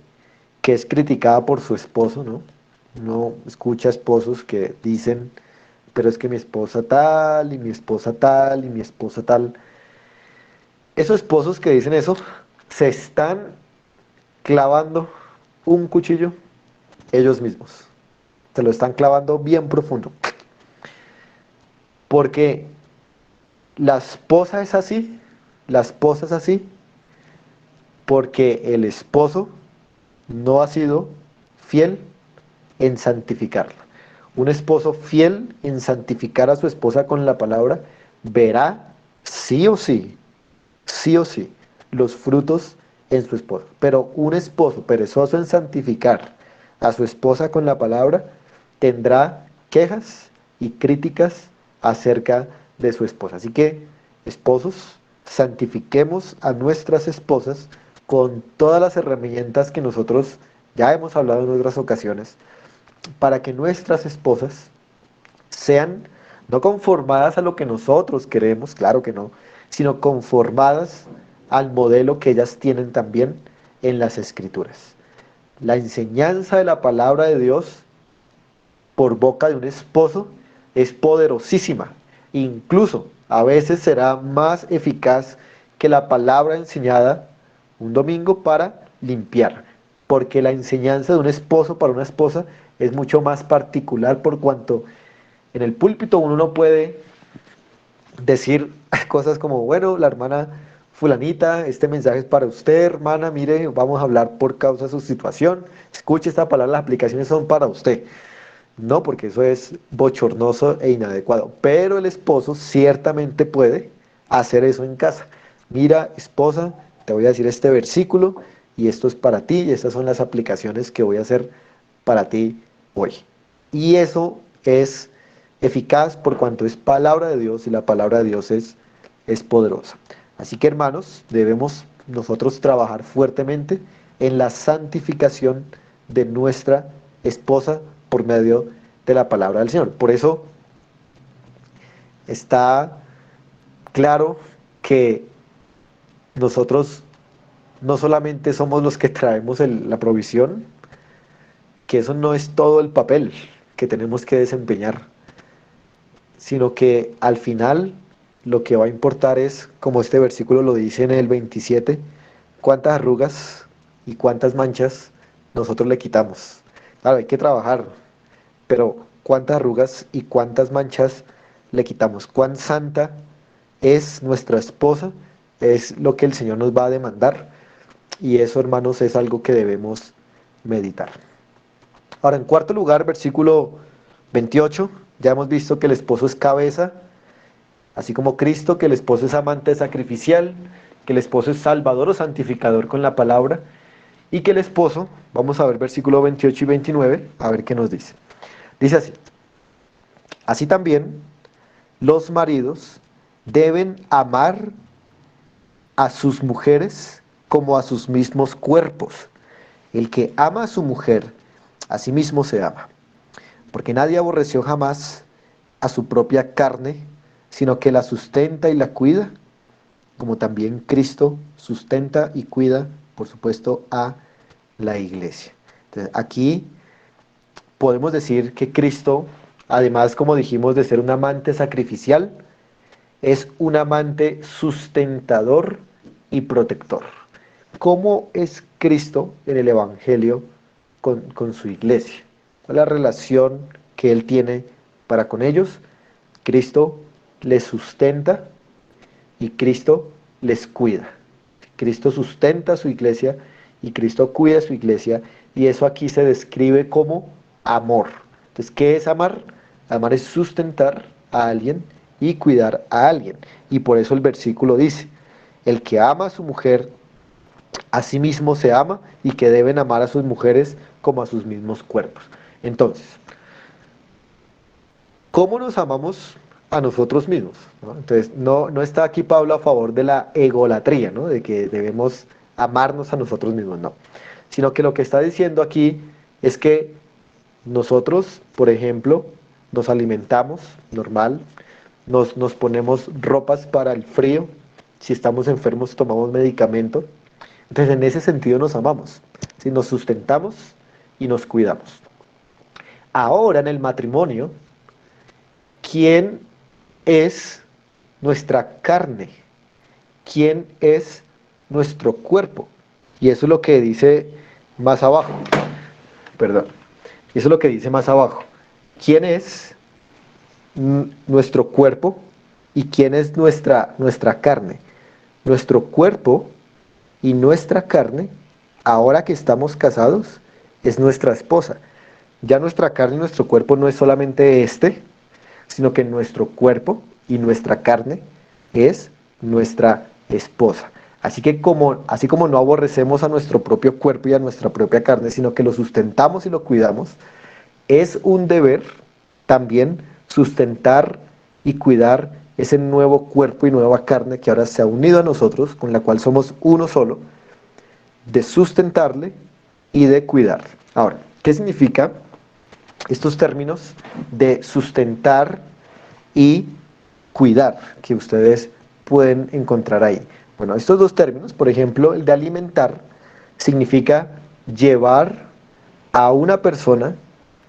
que es criticada por su esposo, ¿no? Uno escucha esposos que dicen, pero es que mi esposa tal, y mi esposa tal, y mi esposa tal. Esos esposos que dicen eso se están clavando un cuchillo ellos mismos. Se lo están clavando bien profundo. Porque la esposa es así, la esposa es así, porque el esposo no ha sido fiel en santificarla. Un esposo fiel en santificar a su esposa con la palabra verá sí o sí, los frutos en su esposo. Pero un esposo perezoso en santificar a su esposa con la palabra tendrá quejas y críticas acerca de su esposa. Así que, esposos, santifiquemos a nuestras esposas con todas las herramientas que nosotros ya hemos hablado en otras ocasiones, para que nuestras esposas sean no conformadas a lo que nosotros queremos, claro que no, sino conformadas al modelo que ellas tienen también en las escrituras. La enseñanza de la palabra de Dios por boca de un esposo es poderosísima. Incluso a veces será más eficaz que la palabra enseñada un domingo para limpiar. Porque la enseñanza de un esposo para una esposa es mucho más particular por cuanto en el púlpito uno no puede decir cosas como, bueno, la hermana fulanita, este mensaje es para usted, hermana, mire, vamos a hablar por causa de su situación, escuche esta palabra, las aplicaciones son para usted. No, porque eso es bochornoso e inadecuado. Pero el esposo ciertamente puede hacer eso en casa. Mira, esposa, te voy a decir este versículo y esto es para ti y estas son las aplicaciones que voy a hacer para ti hoy. Y eso es eficaz por cuanto es palabra de Dios y la palabra de Dios es poderosa. Así que hermanos, debemos nosotros trabajar fuertemente en la santificación de nuestra esposa por medio de la palabra del Señor. Por eso está claro que nosotros no solamente somos los que traemos la provisión, que eso no es todo el papel que tenemos que desempeñar, sino que al final lo que va a importar es, como este versículo lo dice en el 27, cuántas arrugas y cuántas manchas nosotros le quitamos. Claro, hay que trabajar, pero cuántas arrugas y cuántas manchas le quitamos. Cuán santa es nuestra esposa, es lo que el Señor nos va a demandar, y eso, hermanos, es algo que debemos meditar. Ahora, en cuarto lugar, versículo 28, ya hemos visto que el esposo es cabeza, así como Cristo, que el esposo es amante sacrificial, que el esposo es salvador o santificador con la palabra, y que el esposo, vamos a ver versículo 28 y 29, a ver qué nos dice. Dice así: así también los maridos deben amar a sus mujeres como a sus mismos cuerpos. El que ama a su mujer, a sí mismo se ama. Porque nadie aborreció jamás a su propia carne, sino que la sustenta y la cuida, como también Cristo sustenta y cuida, por supuesto, a la iglesia. Entonces, aquí podemos decir que Cristo, además, como dijimos, de ser un amante sacrificial, es un amante sustentador y protector. ¿Cómo es Cristo en el Evangelio con su iglesia? ¿Cuál es la relación que Él tiene para con ellos? Cristo les sustenta y Cristo les cuida. Cristo sustenta a su iglesia y Cristo cuida a su iglesia, y eso aquí se describe como amor. Entonces, ¿qué es amar? Amar es sustentar a alguien y cuidar a alguien. Y por eso el versículo dice: el que ama a su mujer, a sí mismo se ama, y que deben amar a sus mujeres como a sus mismos cuerpos. Entonces, ¿cómo nos amamos a nosotros mismos? ¿No? Entonces, no está aquí Pablo a favor de la egolatría, ¿no? De que debemos amarnos a nosotros mismos, no. Sino que lo que está diciendo aquí es que nosotros, por ejemplo, nos alimentamos normal, nos ponemos ropas para el frío, si estamos enfermos tomamos medicamento. Entonces, en ese sentido nos amamos, ¿sí? Nos sustentamos y nos cuidamos. Ahora, en el matrimonio, ¿quién es nuestra carne? ¿Quién es nuestro cuerpo? Y eso es lo que dice más abajo. Perdón. Eso es lo que dice más abajo. ¿Quién es nuestro cuerpo y quién es nuestra carne? Nuestro cuerpo y nuestra carne, ahora que estamos casados, es nuestra esposa. Ya nuestra carne y nuestro cuerpo no es solamente sino que nuestro cuerpo y nuestra carne es nuestra esposa. Así como no aborrecemos a nuestro propio cuerpo y a nuestra propia carne, sino que lo sustentamos y lo cuidamos, es un deber también sustentar y cuidar ese nuevo cuerpo y nueva carne que ahora se ha unido a nosotros, con la cual somos uno solo, de sustentarle y de cuidar. Ahora, ¿qué significa estos términos de sustentar y cuidar que ustedes pueden encontrar ahí? Bueno, estos dos términos, por ejemplo, el de alimentar, significa llevar a una persona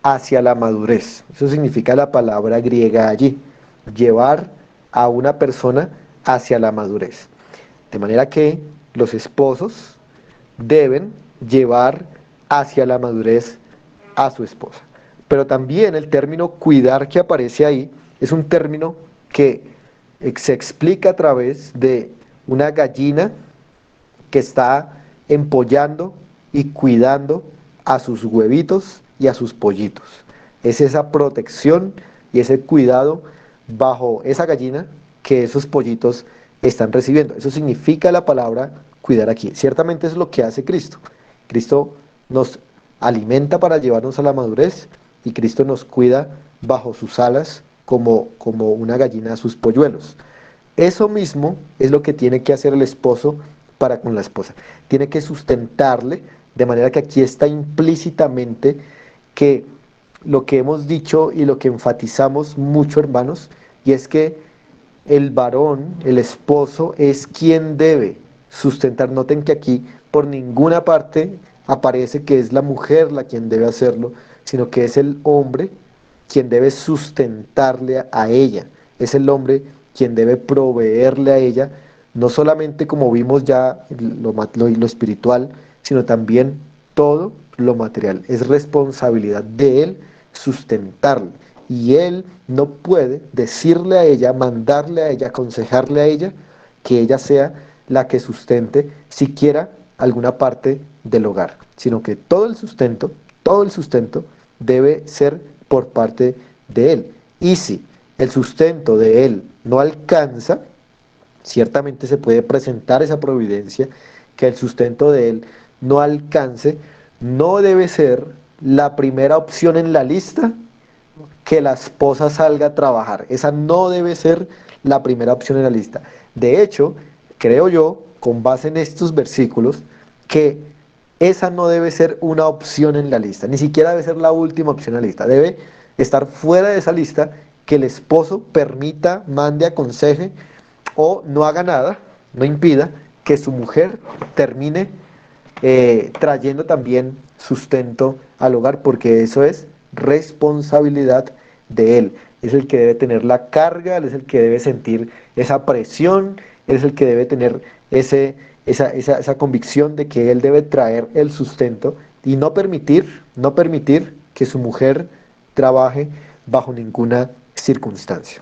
hacia la madurez. Eso significa la palabra griega allí, llevar a una persona hacia la madurez. De manera que los esposos deben llevar hacia la madurez a su esposa. Pero también el término cuidar que aparece ahí es un término que se explica a través de una gallina que está empollando y cuidando a sus huevitos y a sus pollitos. Es esa protección y ese cuidado bajo esa gallina que esos pollitos están recibiendo. Eso significa la palabra cuidar aquí. Ciertamente es lo que hace Cristo. Cristo nos alimenta para llevarnos a la madurez y Cristo nos cuida bajo sus alas como una gallina a sus polluelos. Eso mismo es lo que tiene que hacer el esposo para con la esposa. Tiene que sustentarle, de manera que aquí está implícitamente que lo que hemos dicho y lo que enfatizamos mucho, hermanos, y es que el varón, el esposo, es quien debe sustentar. Noten que aquí por ninguna parte aparece que es la mujer la quien debe hacerlo, sino que es el hombre quien debe sustentarle a ella. Es el hombre quien debe proveerle a ella, no solamente como vimos ya lo espiritual, sino también todo lo material. Es responsabilidad de él sustentarle. Y él no puede decirle a ella, mandarle a ella, aconsejarle a ella que ella sea la que sustente siquiera alguna parte del hogar, sino que todo el sustento debe ser por parte de él. Y si el sustento de él no alcanza, ciertamente se puede presentar esa providencia, que el sustento de él no alcance, no debe ser la primera opción en la lista que la esposa salga a trabajar. Esa no debe ser la primera opción en la lista. De hecho, creo yo, con base en estos versículos, que esa no debe ser una opción en la lista, ni siquiera debe ser la última opción en la lista. Debe estar fuera de esa lista, que el esposo permita, mande, aconseje o no haga nada, no impida que su mujer termine trayendo también sustento al hogar, porque eso es responsabilidad de él. Es el que debe tener la carga, él es el que debe sentir esa presión, él es el que debe tener esa convicción de que él debe traer el sustento y no permitir que su mujer trabaje bajo ninguna circunstancia.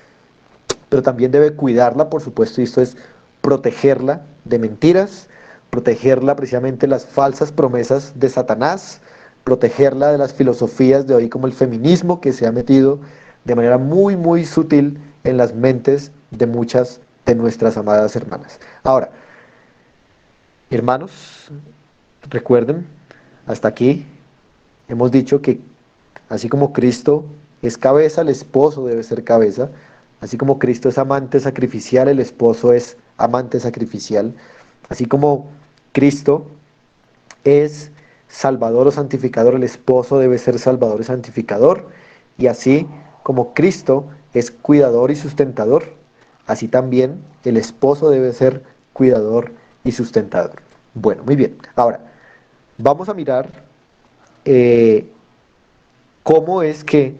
Pero también debe cuidarla, por supuesto, y esto es protegerla de mentiras, protegerla precisamente de las falsas promesas de Satanás, protegerla de las filosofías de hoy como el feminismo, que se ha metido de manera muy, muy sutil en las mentes de muchas de nuestras amadas hermanas. Ahora, hermanos, recuerden, hasta aquí hemos dicho que así como Cristo es cabeza, el esposo debe ser cabeza. Así como Cristo es amante sacrificial, el esposo es amante sacrificial. Así como Cristo es salvador o santificador, el esposo debe ser salvador y santificador. Y así como Cristo es cuidador y sustentador, así también el esposo debe ser cuidador y sustentador. Bueno, muy bien. Ahora, vamos a mirar eh, cómo es que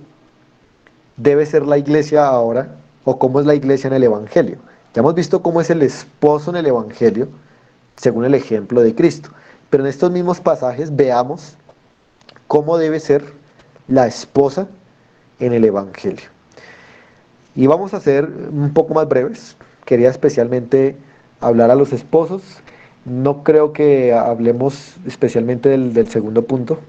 debe ser la iglesia ahora o cómo es la iglesia en el Evangelio. Ya hemos visto cómo es el esposo en el Evangelio, según el ejemplo de Cristo. Pero en estos mismos pasajes veamos cómo debe ser la esposa en el Evangelio. Y vamos a ser un poco más breves. Quería especialmente hablar a los esposos. No creo que hablemos especialmente del segundo punto,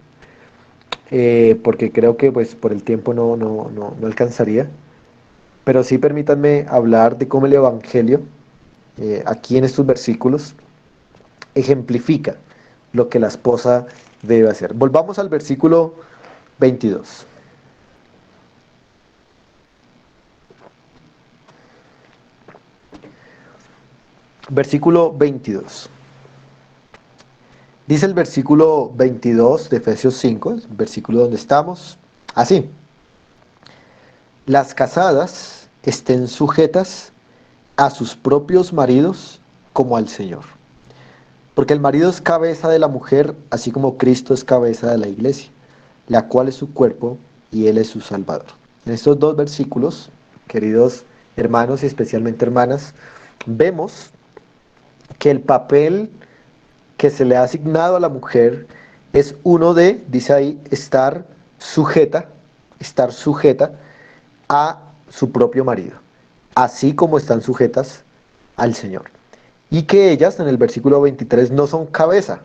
porque creo que pues por el tiempo no alcanzaría. Pero sí permítanme hablar de cómo el Evangelio, aquí en estos versículos, ejemplifica lo que la esposa debe hacer. Volvamos al versículo 22. Versículo 22. Dice el versículo 22 de Efesios 5, el versículo donde estamos, así: las casadas estén sujetas a sus propios maridos como al Señor. Porque el marido es cabeza de la mujer, así como Cristo es cabeza de la iglesia, la cual es su cuerpo y Él es su Salvador. En estos dos versículos, queridos hermanos y especialmente hermanas, vemos que el papel que se le ha asignado a la mujer es uno de, dice ahí, estar sujeta a su propio marido, así como están sujetas al Señor. Y que ellas, en el versículo 23, no son cabeza,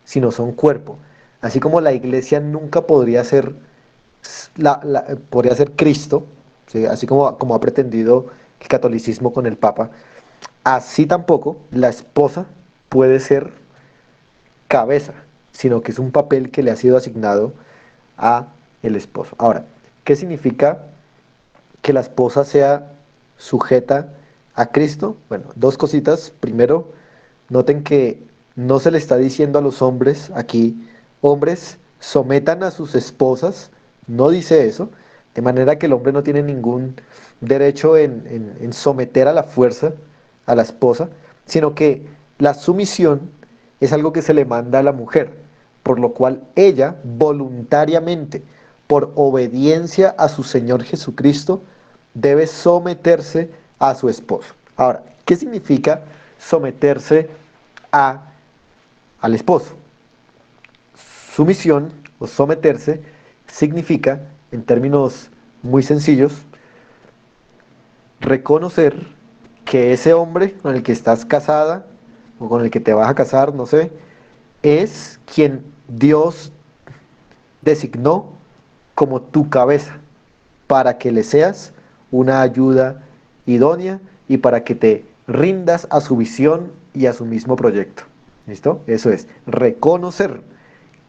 sino son cuerpo. Así como la iglesia nunca podría ser, podría ser Cristo, ¿sí? Así como ha pretendido el catolicismo con el Papa, así tampoco la esposa puede ser cabeza, sino que es un papel que le ha sido asignado a el esposo. Ahora, ¿qué significa que la esposa sea sujeta a Cristo? Bueno, dos cositas. Primero, Noten que no se le está diciendo a los hombres aquí, hombres, sometan a sus esposas, no dice eso, de manera que el hombre no tiene ningún derecho en someter a la fuerza a la esposa, sino que la sumisión es algo que se le manda a la mujer, por lo cual ella voluntariamente, por obediencia a su Señor Jesucristo, debe someterse a su esposo. Ahora, ¿qué significa someterse a, al esposo? Sumisión o someterse significa, en términos muy sencillos, reconocer que ese hombre con el que estás casada o con el que te vas a casar, no sé, es quien Dios designó como tu cabeza para que le seas una ayuda idónea y para que te rindas a su visión y a su mismo proyecto. ¿Listo? Eso es, reconocer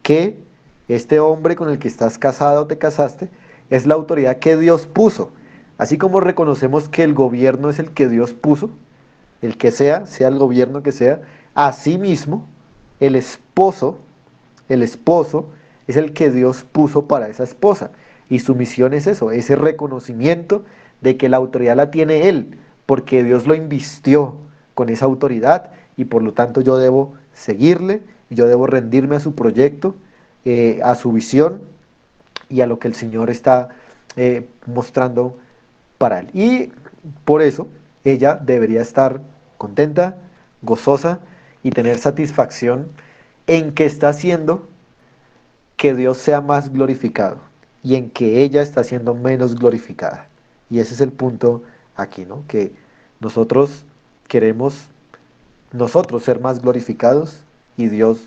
que este hombre con el que estás casado o te casaste es la autoridad que Dios puso. Así como reconocemos que el gobierno es el que Dios puso, el que sea el gobierno que sea, asimismo, el esposo, el esposo es el que Dios puso para esa esposa. Y su misión es eso, ese reconocimiento de que la autoridad la tiene él, porque Dios lo invistió con esa autoridad y por lo tanto yo debo seguirle, yo debo rendirme a su proyecto, a su visión y a lo que el Señor está mostrando para él. Y por eso ella debería estar contenta, gozosa y tener satisfacción en que está haciendo que Dios sea más glorificado y en que ella está siendo menos glorificada. Y ese es el punto aquí, ¿no? Que nosotros queremos nosotros ser más glorificados y Dios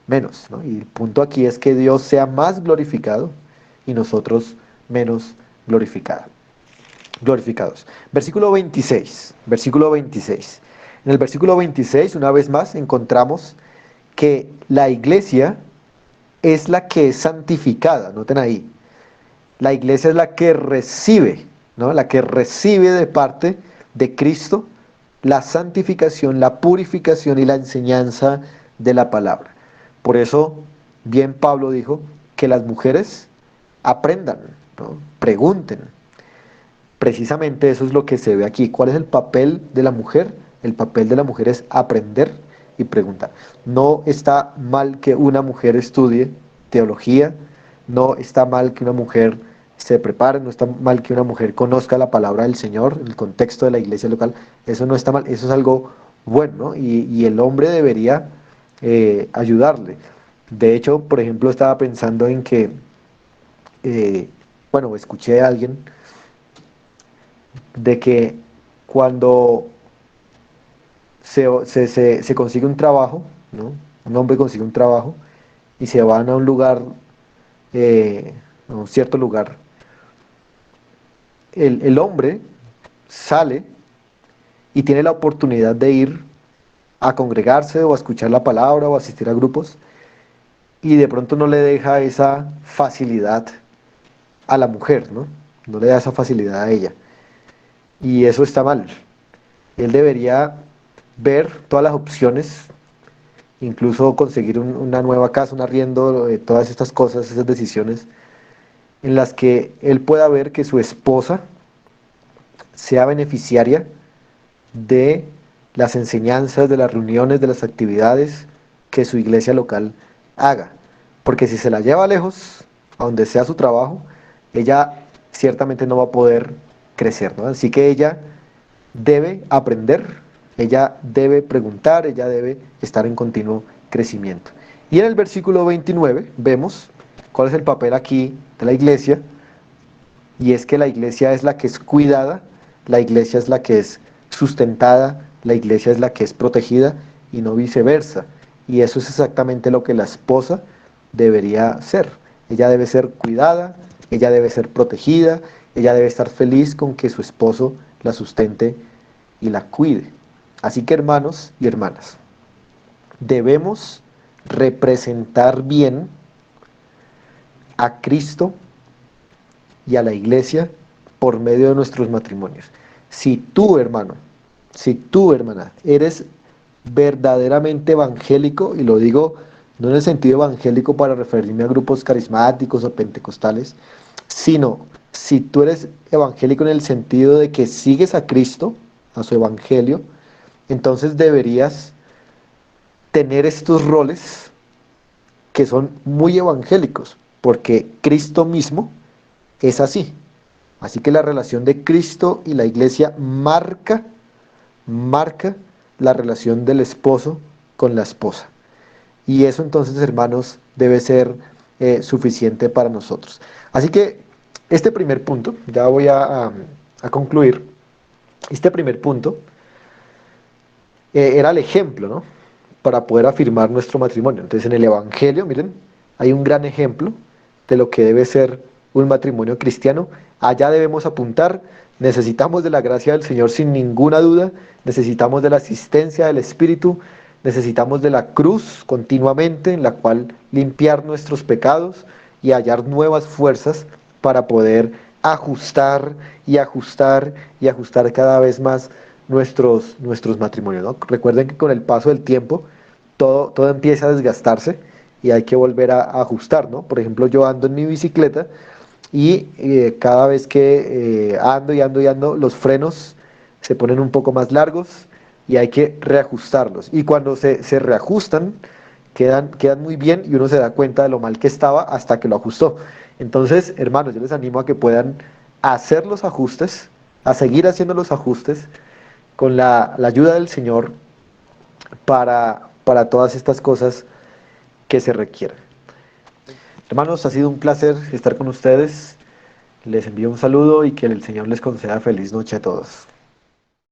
menos, ¿no? Y el punto aquí es que Dios sea más glorificado y nosotros menos glorificados. Versículo 26, versículo 26. En el versículo 26, una vez más, encontramos que la iglesia es la que es santificada, noten ahí. La iglesia es la que recibe, ¿no? La que recibe de parte de Cristo la santificación, la purificación y la enseñanza de la palabra. Por eso, bien Pablo dijo que las mujeres aprendan, ¿no? Pregunten. Precisamente eso es lo que se ve aquí. ¿Cuál es el papel de la mujer? El papel de la mujer es aprender y preguntar. No está mal que una mujer estudie teología, no está mal que una mujer se prepare, no está mal que una mujer conozca la palabra del Señor, el contexto de la iglesia local, eso no está mal, eso es algo bueno, ¿no? Y el hombre debería ayudarle. De hecho, por ejemplo, estaba pensando en que, eh, bueno, escuché a alguien de que cuando se consigue un trabajo, ¿no? Un hombre consigue un trabajo y se van a un lugar, a un cierto lugar, el hombre sale y tiene la oportunidad de ir a congregarse o a escuchar la palabra o asistir a grupos y de pronto no le deja esa facilidad a la mujer, ¿no? No le da esa facilidad a ella. Y eso está mal. Él debería ver todas las opciones, incluso conseguir una nueva casa, un arriendo, todas estas cosas, esas decisiones, en las que él pueda ver que su esposa sea beneficiaria de las enseñanzas, de las reuniones, de las actividades que su iglesia local haga. Porque si se la lleva lejos, a donde sea su trabajo, ella ciertamente no va a poder crecer, ¿no? Así que ella debe aprender, ella debe preguntar, ella debe estar en continuo crecimiento. Y en el versículo 29 vemos cuál es el papel aquí de la iglesia, y es que la iglesia es la que es cuidada, la iglesia es la que es sustentada, la iglesia es la que es protegida y no viceversa. Y eso es exactamente lo que la esposa debería ser. Ella debe ser cuidada, ella debe ser protegida, ella debe estar feliz con que su esposo la sustente y la cuide. Así que hermanos y hermanas, debemos representar bien a Cristo y a la iglesia por medio de nuestros matrimonios. Si tú, hermano, si tú, hermana, eres verdaderamente evangélico, y lo digo no en el sentido evangélico para referirme a grupos carismáticos o pentecostales, sino si tú eres evangélico en el sentido de que sigues a Cristo, a su evangelio, entonces deberías tener estos roles que son muy evangélicos, porque Cristo mismo es así. Así que la relación de Cristo y la iglesia marca la relación del esposo con la esposa. Y eso entonces, hermanos, debe ser suficiente para nosotros. Así que este primer punto, ya voy a concluir, este primer punto era el ejemplo, ¿no? Para poder afirmar nuestro matrimonio. Entonces en el Evangelio, miren, hay un gran ejemplo de lo que debe ser un matrimonio cristiano. Allá debemos apuntar. Necesitamos de la gracia del Señor sin ninguna duda. Necesitamos de la asistencia del Espíritu. Necesitamos de la cruz continuamente en la cual limpiar nuestros pecados y hallar nuevas fuerzas para poder ajustar y ajustar y ajustar cada vez más nuestros matrimonios, ¿no? Recuerden que con el paso del tiempo todo empieza a desgastarse y hay que volver a ajustar, ¿no? Por ejemplo, yo ando en mi bicicleta y cada vez que ando y ando y ando, los frenos se ponen un poco más largos y hay que reajustarlos. Y cuando se reajustan, quedan muy bien y uno se da cuenta de lo mal que estaba hasta que lo ajustó. Entonces, hermanos, yo les animo a que puedan hacer los ajustes, a seguir haciendo los ajustes con la ayuda del Señor para todas estas cosas que se requieren. Hermanos, ha sido un placer estar con ustedes. Les envío un saludo y que el Señor les conceda feliz noche a todos.